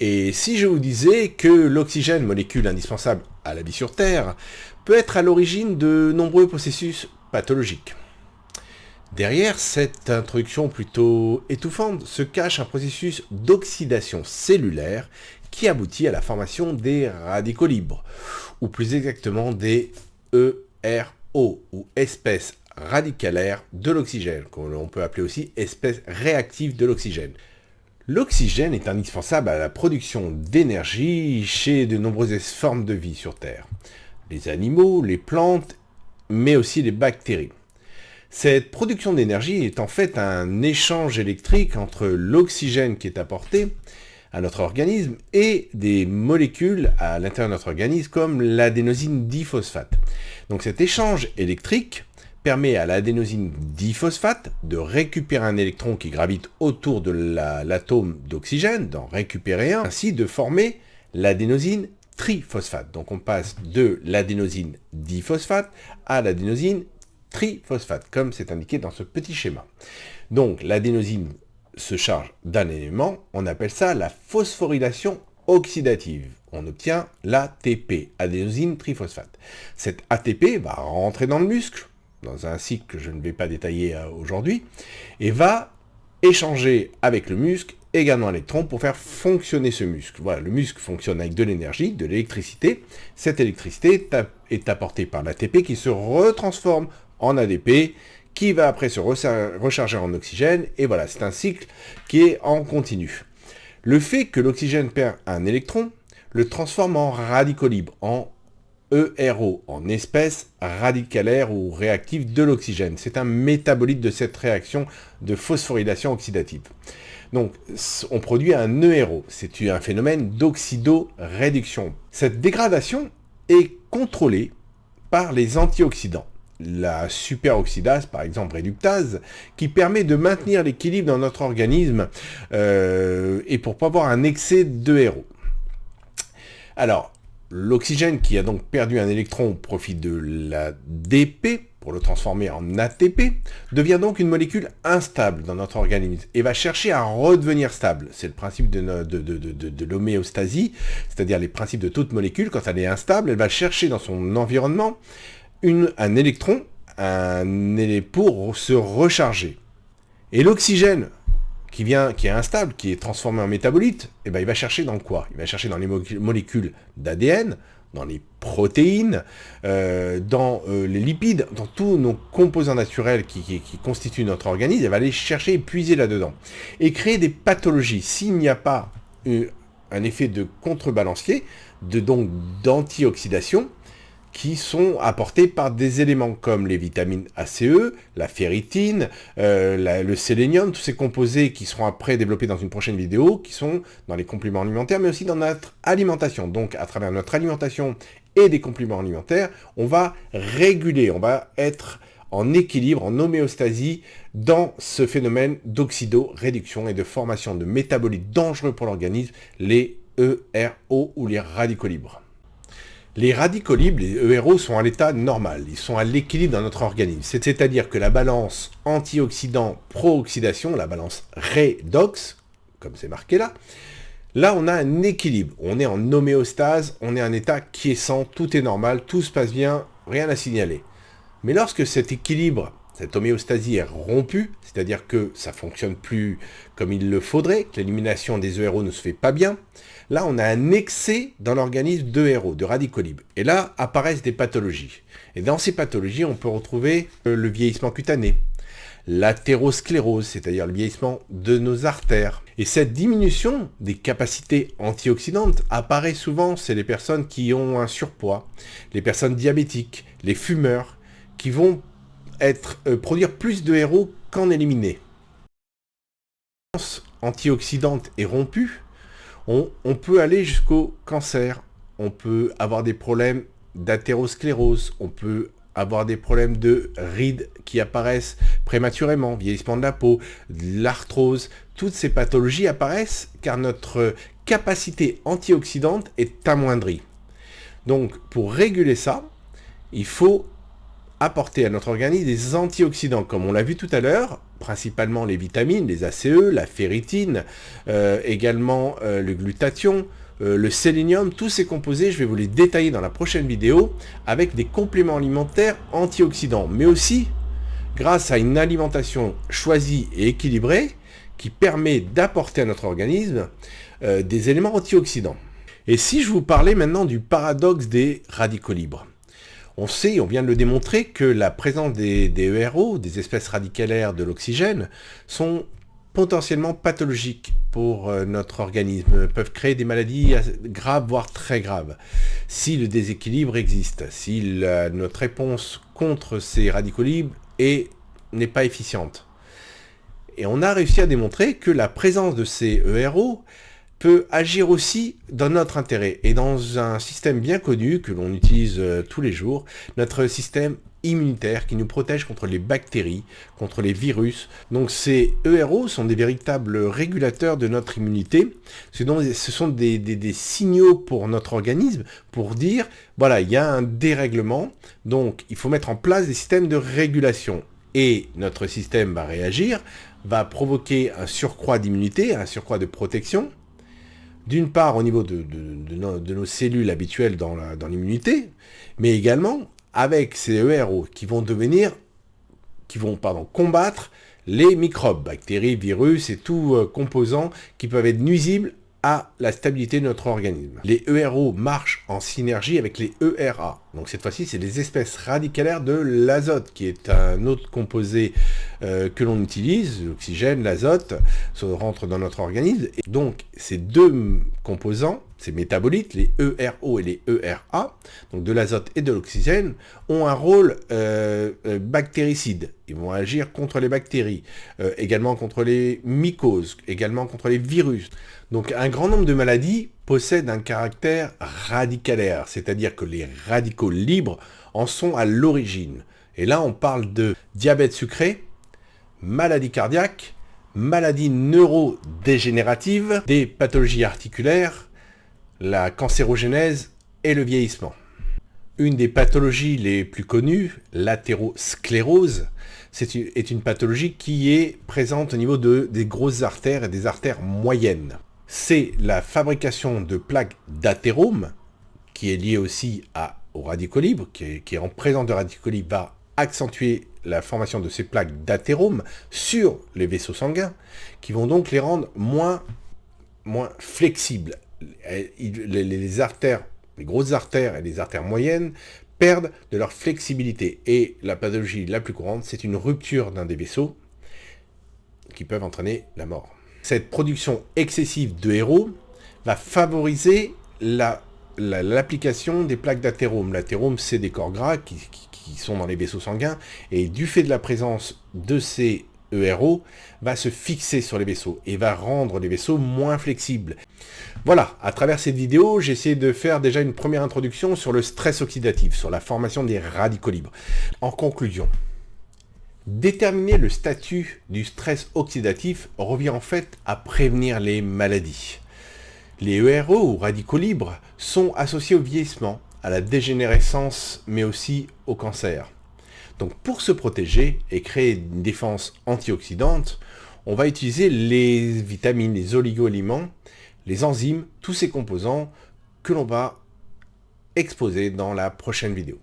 Et si je vous disais que l'oxygène, molécule indispensable à la vie sur Terre, peut être à l'origine de nombreux processus pathologiques. Derrière cette introduction plutôt étouffante se cache un processus d'oxydation cellulaire qui aboutit à la formation des radicaux libres, ou plus exactement des ERO, ou espèces radicalaires de l'oxygène, qu'on peut appeler aussi espèces réactives de l'oxygène. L'oxygène est indispensable à la production d'énergie chez de nombreuses formes de vie sur Terre. Les animaux, les plantes, mais aussi les bactéries. Cette production d'énergie est en fait un échange électrique entre l'oxygène qui est apporté à notre organisme et des molécules à l'intérieur de notre organisme comme l'adénosine diphosphate. Donc cet échange électrique permet à l'adénosine diphosphate de récupérer un électron qui gravite autour de l'atome d'oxygène, d'en récupérer un, ainsi de former l'adénosine triphosphate. Donc on passe de l'adénosine diphosphate à l'adénosine triphosphate, comme c'est indiqué dans ce petit schéma. Donc l'adénosine se charge d'un élément, on appelle ça la phosphorylation oxydative. On obtient l'ATP, adénosine triphosphate. Cet ATP va rentrer dans le muscle, dans un cycle que je ne vais pas détailler aujourd'hui, et va échanger avec le muscle également un électron pour faire fonctionner ce muscle. Voilà, le muscle fonctionne avec de l'énergie, de l'électricité. Cette électricité est apportée par l'ATP qui se retransforme en ADP, qui va après se recharger en oxygène, et voilà, c'est un cycle qui est en continu. Le fait que l'oxygène perd un électron le transforme en radicaux libres, en ERO, en espèce radicalaire ou réactive de l'oxygène. C'est un métabolite de cette réaction de phosphorylation oxydative. Donc, on produit un ERO. C'est un phénomène d'oxydoréduction. Cette dégradation est contrôlée par les antioxydants. La superoxydase, par exemple réductase, qui permet de maintenir l'équilibre dans notre organisme et pour pas avoir un excès d'ERO. Alors, l'oxygène qui a donc perdu un électron au profit de l'ADP, pour le transformer en ATP, devient donc une molécule instable dans notre organisme et va chercher à redevenir stable. C'est le principe de l'homéostasie, c'est-à-dire les principes de toute molécule. Quand elle est instable, elle va chercher dans son environnement un électron pour se recharger. Et l'oxygène, qui est instable, qui est transformé en métabolite, il va chercher dans quoi? Il va chercher dans les molécules d'ADN, dans les protéines, dans les lipides, dans tous nos composants naturels qui constituent notre organisme. Il va aller chercher et puiser là-dedans. Et créer des pathologies. S'il n'y a pas un effet de contrebalancier, donc d'antioxydation, qui sont apportés par des éléments comme les vitamines ACE, la ferritine, le sélénium, tous ces composés qui seront après développés dans une prochaine vidéo, qui sont dans les compléments alimentaires, mais aussi dans notre alimentation. Donc, à travers notre alimentation et des compléments alimentaires, on va réguler, on va être en équilibre, en homéostasie, dans ce phénomène d'oxydoréduction et de formation de métabolites dangereux pour l'organisme, les ERO ou les radicaux libres. Les radicaux libres, les ERO, sont à l'état normal, ils sont à l'équilibre dans notre organisme. C'est-à-dire que la balance antioxydant-pro-oxydation, la balance redox, comme c'est marqué là on a un équilibre, on est en homéostase, on est en état quiescent, tout est normal, tout se passe bien, rien à signaler. Mais lorsque cet équilibre, cette homéostasie est rompue, c'est-à-dire que ça ne fonctionne plus comme il le faudrait, que l'élimination des ERO ne se fait pas bien, là, on a un excès dans l'organisme d'ERO, de radicaux libres. Et là, apparaissent des pathologies. Et dans ces pathologies, on peut retrouver le vieillissement cutané, l'athérosclérose, c'est-à-dire le vieillissement de nos artères. Et cette diminution des capacités antioxydantes apparaît souvent chez les personnes qui ont un surpoids, les personnes diabétiques, les fumeurs, qui vont produire plus d'ERO qu'en éliminer. La balance antioxydante est rompue, on peut aller jusqu'au cancer, on peut avoir des problèmes d'athérosclérose, on peut avoir des problèmes de rides qui apparaissent prématurément, vieillissement de la peau, de l'arthrose. Toutes ces pathologies apparaissent car notre capacité antioxydante est amoindrie. Donc, pour réguler ça, il faut apporter à notre organisme des antioxydants. Comme on l'a vu tout à l'heure, principalement les vitamines, les ACE, la ferritine, également le glutathion, le sélénium, tous ces composés, je vais vous les détailler dans la prochaine vidéo avec des compléments alimentaires antioxydants, mais aussi grâce à une alimentation choisie et équilibrée qui permet d'apporter à notre organisme des éléments antioxydants. Et si je vous parlais maintenant du paradoxe des radicaux libres, on sait, on vient de le démontrer, que la présence des ERO, des espèces radicalaires de l'oxygène, sont potentiellement pathologiques pour notre organisme, peuvent créer des maladies graves, voire très graves, si le déséquilibre existe, si notre réponse contre ces radicaux libres n'est pas efficiente. Et on a réussi à démontrer que la présence de ces ERO peut agir aussi dans notre intérêt et dans un système bien connu que l'on utilise tous les jours, notre système immunitaire qui nous protège contre les bactéries, contre les virus. Donc ces ERO sont des véritables régulateurs de notre immunité. Ce sont des signaux pour notre organisme pour dire, voilà, il y a un dérèglement, donc il faut mettre en place des systèmes de régulation. Et notre système va réagir, va provoquer un surcroît d'immunité, un surcroît de protection, d'une part au niveau de nos cellules habituelles dans l'immunité, mais également avec ces ERO qui vont combattre les microbes, bactéries, virus et tout composants qui peuvent être nuisibles à la stabilité de notre organisme. Les ERO marchent en synergie avec les ERA. Donc cette fois-ci, c'est les espèces radicalaires de l'azote, qui est un autre composé que l'on utilise, l'oxygène, l'azote, rentre dans notre organisme. Et donc ces deux composants, ces métabolites, les ERO et les ERA, donc de l'azote et de l'oxygène, ont un rôle bactéricide. Ils vont agir contre les bactéries, également contre les mycoses, également contre les virus. Donc un grand nombre de maladies possèdent un caractère radicalaire, c'est-à-dire que les radicaux libres en sont à l'origine. Et là on parle de diabète sucré, maladie cardiaque, maladies neurodégénératives, des pathologies articulaires, la cancérogénèse et le vieillissement. Une des pathologies les plus connues, l'athérosclérose, est une pathologie qui est présente au niveau des grosses artères et des artères moyennes. C'est la fabrication de plaques d'athérome, qui est liée aussi aux radicaux libres, qui est en présence de radicaux libres, va accentuer la formation de ces plaques d'athérome sur les vaisseaux sanguins, qui vont donc les rendre moins flexibles. Les artères, les grosses artères et les artères moyennes perdent de leur flexibilité. Et la pathologie la plus courante, c'est une rupture d'un des vaisseaux qui peuvent entraîner la mort. Cette production excessive de ERO va favoriser l'application des plaques d'athérome. L'athérome, c'est des corps gras qui sont dans les vaisseaux sanguins, et du fait de la présence de ces ERO, va se fixer sur les vaisseaux et va rendre les vaisseaux moins flexibles. Voilà, à travers cette vidéo, j'ai essayé de faire déjà une première introduction sur le stress oxydatif, sur la formation des radicaux libres. En conclusion, déterminer le statut du stress oxydatif revient en fait à prévenir les maladies. Les ERO ou radicaux libres sont associés au vieillissement, à la dégénérescence, mais aussi au cancer. Donc pour se protéger et créer une défense antioxydante, on va utiliser les vitamines, les oligo-éléments, les enzymes, tous ces composants que l'on va exposer dans la prochaine vidéo.